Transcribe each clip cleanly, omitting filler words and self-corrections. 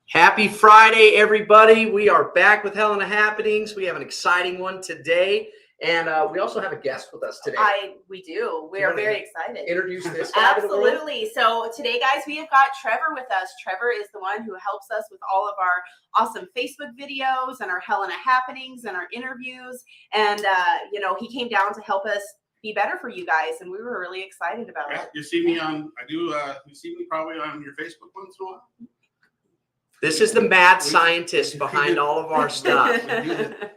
Happy Friday, everybody. We are back with Helena Happenings. We have an exciting one today, and we also have a guest with us today. We do. We are very excited. Introduce this guy to the world. Absolutely. So today, guys, we have got Trevor with us. Trevor is the one who helps us with all of our awesome Facebook videos and our Helena Happenings and our interviews. And, he came down to help us be better for you guys, and we were really excited about it. You see me on, you see me probably on your Facebook once in a while. This is the mad scientist behind all of our stuff.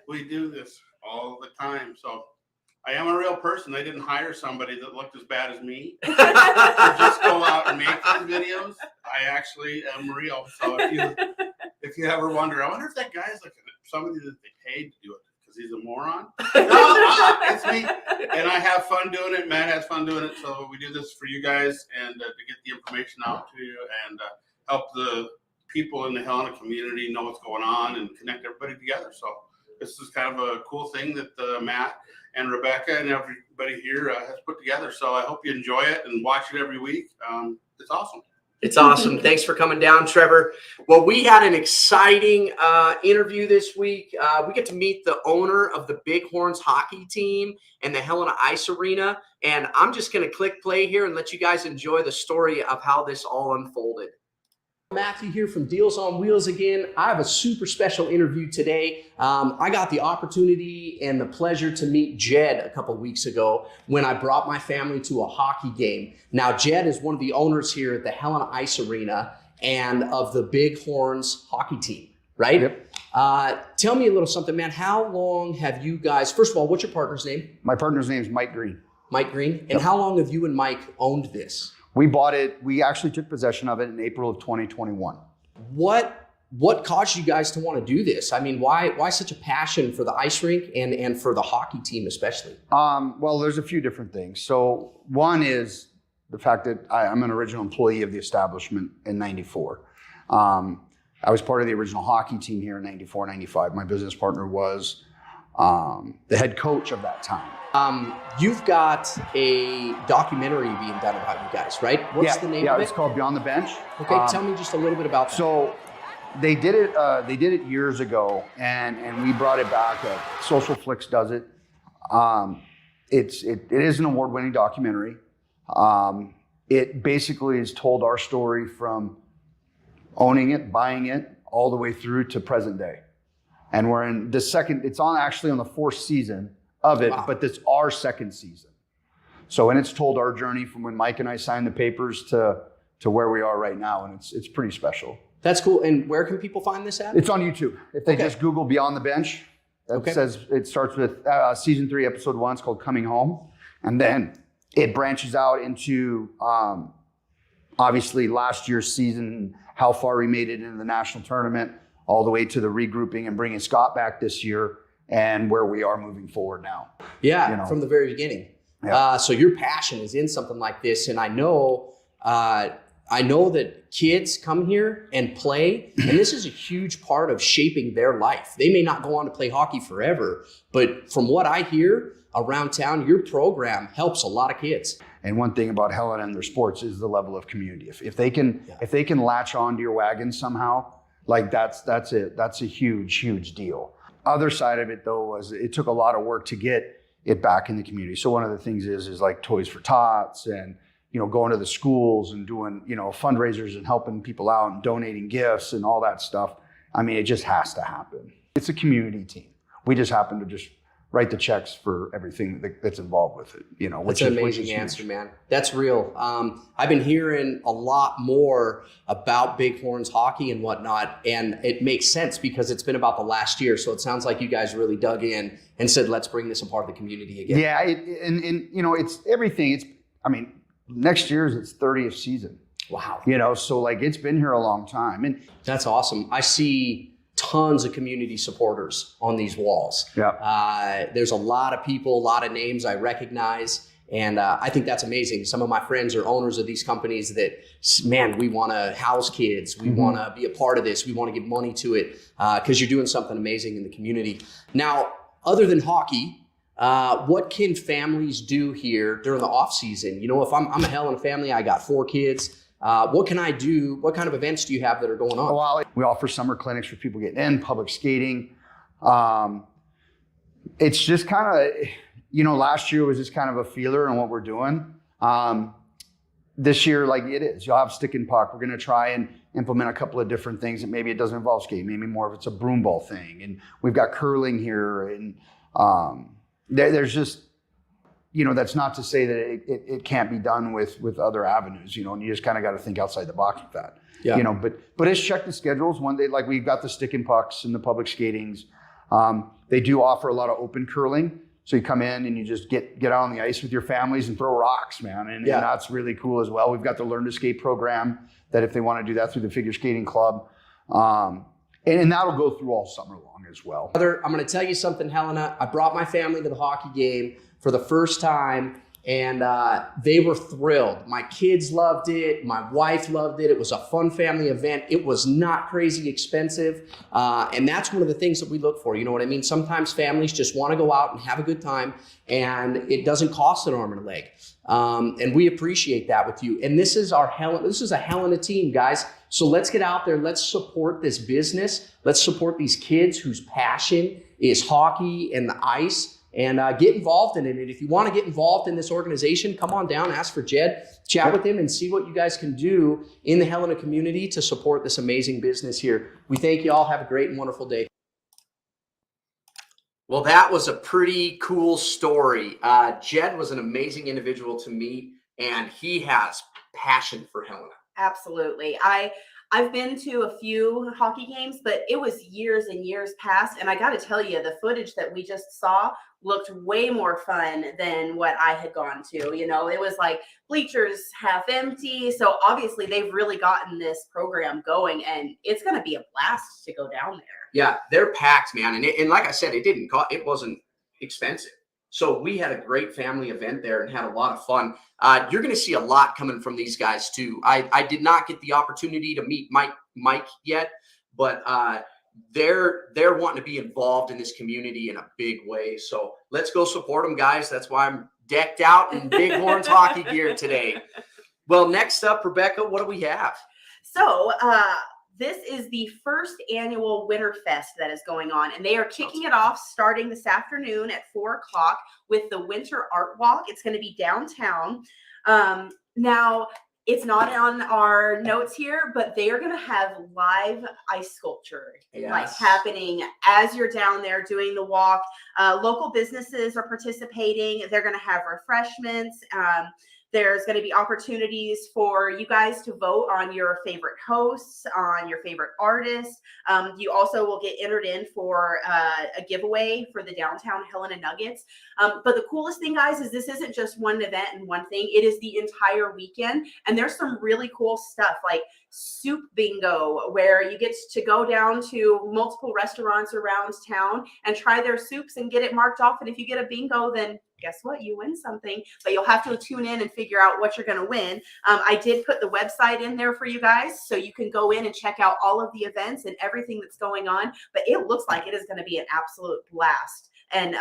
We do this all the time. So I am a real person. I didn't hire somebody that looked as bad as me to just go out and make these videos. I actually am real. So if you ever wonder, I wonder if that guy's like somebody that they paid to do it because he's a moron. No, it's me. And I have fun doing it. Matt has fun doing it. So we do this for you guys and to get the information out to you and help the people in the Helena community know what's going on and connect everybody together. So this is kind of a cool thing that Matt and Rebecca and everybody here has put together. So I hope you enjoy it and watch it every week. It's awesome. It's awesome. Thanks for coming down, Trevor. Well, we had an exciting interview this week. We get to meet the owner of the Bighorns hockey team and the Helena Ice Arena. And I'm just going to click play here and let you guys enjoy the story of how this all unfolded. Matthew here from Deals on Wheels again. I have a super special interview today. I got the opportunity and the pleasure to meet Jed a couple weeks ago when I brought my family to a hockey game. Now, Jed is one of the owners here at the Helena Ice Arena and of the Bighorns hockey team, right? Yep. Tell me a little something, man. How long have you guys, first of all, what's your partner's name? My partner's name is Mike Greene. Mike Greene. And how long have you and Mike owned this? We bought it. We actually took possession of it in April of 2021. What caused you guys to want to do this? I mean, why such a passion for the ice rink and for the hockey team especially? Well, there's a few different things. So one is the fact that I'm an original employee of the establishment in '94. I was part of the original hockey team here in '94, '95. My business partner was the head coach of that time. You've got a documentary being done about you guys, right? What's the name of it? Yeah, it's called Beyond the Bench. Okay, tell me just a little bit about that. So they did it years ago, and we brought it back. Social Flicks does it. It is an award-winning documentary. It basically has told our story from owning it, buying it, all the way through to present day. And we're in the second, it's actually on the fourth season of it, but it's our second season. So, and it's told our journey from when Mike and I signed the papers to where we are right now. And it's pretty special. That's cool. And where can people find this at? It's on YouTube. If they just Google Beyond the Bench, says it starts with season 3, episode 1. It's called Coming Home. And then it branches out into, obviously last year's season, how far we made it into the national tournament, all the way to the regrouping and bringing Scott back this year and where we are moving forward now. Yeah, from the very beginning. Yeah. So your passion is in something like this. And I know that kids come here and play, and this is a huge part of shaping their life. They may not go on to play hockey forever, but from what I hear around town, your program helps a lot of kids. And one thing about Helena and their sports is the level of community. If they can latch onto your wagon somehow, like that's it. That's a huge deal. Other side of it though was it took a lot of work to get it back in the community. So one of the things is like Toys for Tots and going to the schools and doing fundraisers and helping people out and donating gifts and all that stuff. I mean, it just has to happen. It's a community team. We just happen to just write the checks for everything that's involved with it. That's an amazing answer, man. That's real. I've been hearing a lot more about Bighorns hockey and whatnot, and it makes sense because it's been about the last year. So it sounds like you guys really dug in and said, let's bring this a part of the community again. Yeah, it's everything. Next year is its 30th season. Wow. So like it's been here a long time. And that's awesome. I see tons of community supporters on these walls. Yeah. There's a lot of people, a lot of names I recognize. And I think that's amazing. Some of my friends are owners of these companies that, man, we want to house kids. We want to be a part of this. We want to give money to it because you're doing something amazing in the community. Now, other than hockey, what can families do here during the off season? You know, if I'm a Helena family, I got 4 kids. What can I do? What kind of events do you have that are going on? Well, we offer summer clinics for people getting in, public skating. It's just kind of, you know, last year was just kind of a feeler on what we're doing. This year, like it is, you'll have stick and puck. We're going to try and implement a couple of different things that maybe it doesn't involve skating, maybe more of it's a broom ball thing. And we've got curling here. And there's just, you know, that's not to say that it can't be done with other avenues, you know, and you just kind of got to think outside the box with that. Yeah. You know, but it's check the schedules. One day, like we've got the stick and pucks and the public skatings. They do offer a lot of open curling. So you come in and you just get out on the ice with your families and throw rocks, man. And that's really cool as well. We've got the Learn to Skate program that if they want to do that through the Figure Skating Club. And that'll go through all summer long as well. I'm going to tell you something, Helena. I brought my family to the hockey game for the first time, and they were thrilled. My kids loved it. My wife loved it. It was a fun family event. It was not crazy expensive. And that's one of the things that we look for. You know what I mean? Sometimes families just want to go out and have a good time, and it doesn't cost an arm and a leg. And we appreciate that with you. And this is a Helena team, guys. So let's get out there. Let's support this business. Let's support these kids whose passion is hockey and the ice. And get involved in it. And if you want to get involved in this organization, come on down, ask for Jed, chat with him, and see what you guys can do in the Helena community to support this amazing business here. We thank you all. Have a great and wonderful day. Well, that was a pretty cool story. Jed was an amazing individual to meet, and he has passion for Helena. Absolutely. I've been to a few hockey games, but it was years and years past. And I got to tell you, the footage that we just saw looked way more fun than what I had gone to. You know, it was like bleachers half empty. So obviously they've really gotten this program going, and it's going to be a blast to go down there. Yeah, they're packed, man. And like I said, it wasn't expensive. So we had a great family event there and had a lot of fun. You're going to see a lot coming from these guys too. I did not get the opportunity to meet Mike yet, but they're wanting to be involved in this community in a big way. So let's go support them, guys. That's why I'm decked out in Bighorns hockey gear today. Well, next up, Rebecca, what do we have? So this is the first annual Winter Fest that is going on, and they are kicking it off starting this afternoon at 4 o'clock with the Winter Art Walk. It's going to be downtown. Now, it's not on our notes here, but they are going to have live ice sculpture like happening as you're down there doing the walk. Local businesses are participating. They're going to have refreshments. There's going to be opportunities for you guys to vote on your favorite hosts, on your favorite artists. You also will get entered in for a giveaway for the Downtown Helena Nuggets. But the coolest thing, guys, is this isn't just one event and one thing. It is the entire weekend. And there's some really cool stuff like soup bingo, where you get to go down to multiple restaurants around town and try their soups and get it marked off. And if you get a bingo, then guess what? You win something, but you'll have to tune in and figure out what you're going to win. I did put the website in there for you guys, so you can go in and check out all of the events and everything that's going on. But it looks like it is going to be an absolute blast, and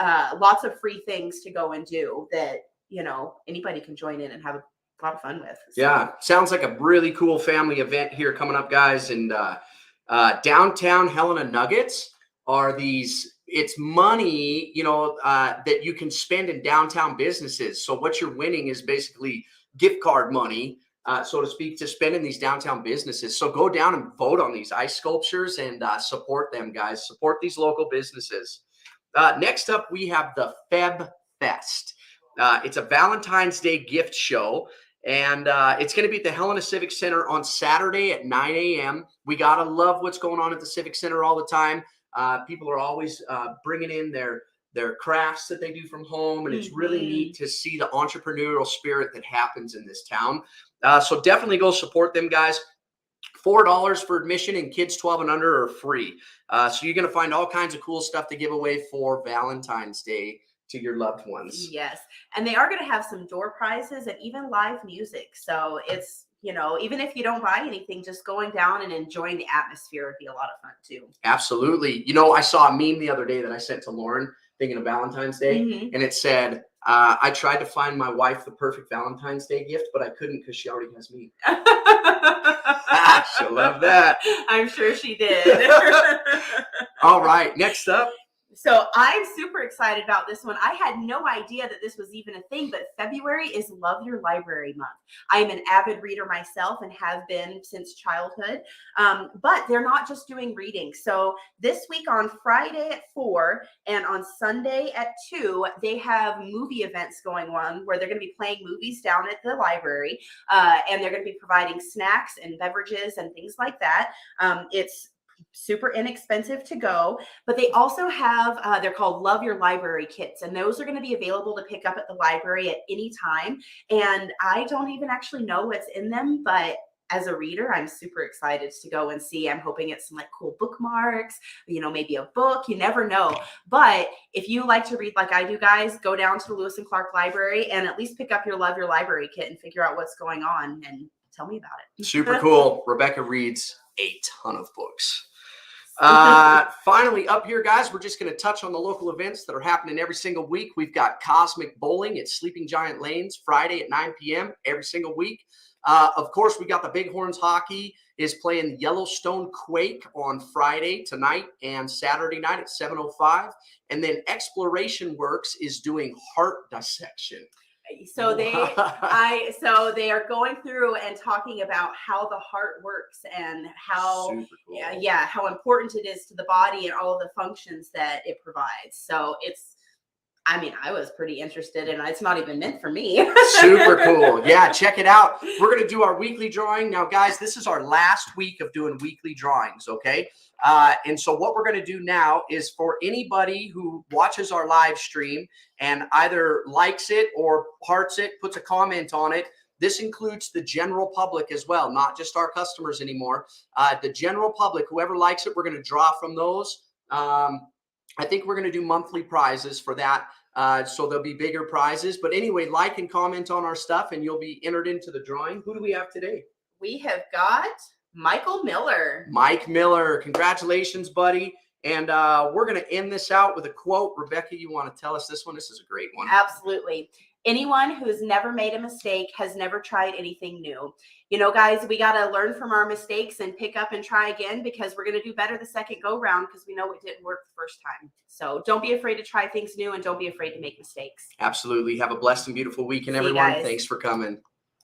lots of free things to go and do that, you know, anybody can join in and have a lot of fun with. So. Yeah, sounds like a really cool family event here coming up, guys. And Downtown Helena Nuggets are these, it's money, you know, that you can spend in downtown businesses. So what you're winning is basically gift card money, so to speak, to spend in these downtown businesses. So go down and vote on these ice sculptures and support them, guys. Support these local businesses. Next up, we have the FebFest. It's a Valentine's Day gift show. And it's going to be at the Helena Civic Center on Saturday at 9 a.m. We got to love what's going on at the Civic Center all the time. People are always bringing in their crafts that they do from home. And it's really neat to see the entrepreneurial spirit that happens in this town. So definitely go support them, guys. $4 for admission, and kids 12 and under are free. So you're going to find all kinds of cool stuff to give away for Valentine's Day to your loved ones. Yes. And they are going to have some door prizes and even live music. So it's, you know, even if you don't buy anything, just going down and enjoying the atmosphere would be a lot of fun too. Absolutely. You know, I saw a meme the other day that I sent to Lauren thinking of Valentine's Day, and it said, I tried to find my wife the perfect Valentine's Day gift, but I couldn't because she already has me. She'll love that. I'm sure she did. All right, next up. So I'm super excited about this one. I had no idea that this was even a thing, but February is Love Your Library Month. I am an avid reader myself and have been since childhood, but they're not just doing reading. So this week on Friday at 4 and on Sunday at 2, they have movie events going on where they're going to be playing movies down at the library, and they're going to be providing snacks and beverages and things like that. It's super inexpensive to go, but they also have they're called Love Your Library kits, and those are going to be available to pick up at the library at any time. And I don't even actually know what's in them, but as a reader, I'm super excited to go and see. I'm hoping it's some like cool bookmarks, you know, maybe a book, you never know. But if you like to read like I do, guys, go down to the Lewis and Clark Library and at least pick up your Love Your Library kit and figure out what's going on and tell me about it. Super cool. Rebecca reads a ton of books. Finally, up here, guys, we're just going to touch on the local events that are happening every single week. We've got Cosmic Bowling at Sleeping Giant Lanes Friday at 9 p.m. every single week. Of course, we got the Bighorns hockey is playing Yellowstone Quake on Friday tonight and Saturday night at 7:05. And then Exploration Works is doing heart dissection. So they are going through and talking about how the heart works and how Super cool. how important it is to the body and all of the functions that it provides. So it's, I mean, I was pretty interested, and it's not even meant for me. Super cool. Yeah, check it out. We're going to do our weekly drawing. Now, guys, this is our last week of doing weekly drawings, okay? And so what we're going to do now is for anybody who watches our live stream and either likes it or hearts it, puts a comment on it, this includes the general public as well, not just our customers anymore. The general public, whoever likes it, we're going to draw from those. I think we're going to do monthly prizes for that. So there'll be bigger prizes. But anyway, like and comment on our stuff and you'll be entered into the drawing. Who do we have today? We have got Michael Miller. Mike Miller. Congratulations, buddy. And we're going to end this out with a quote. Rebecca, you want to tell us this one? This is a great one. Absolutely. Anyone who's never made a mistake has never tried anything new. You know, guys, we got to learn from our mistakes and pick up and try again, because we're going to do better the second go round, because we know it didn't work the first time. So don't be afraid to try things new, and don't be afraid to make mistakes. Absolutely. Have a blessed and beautiful weekend, See you everyone. guys. Thanks for coming.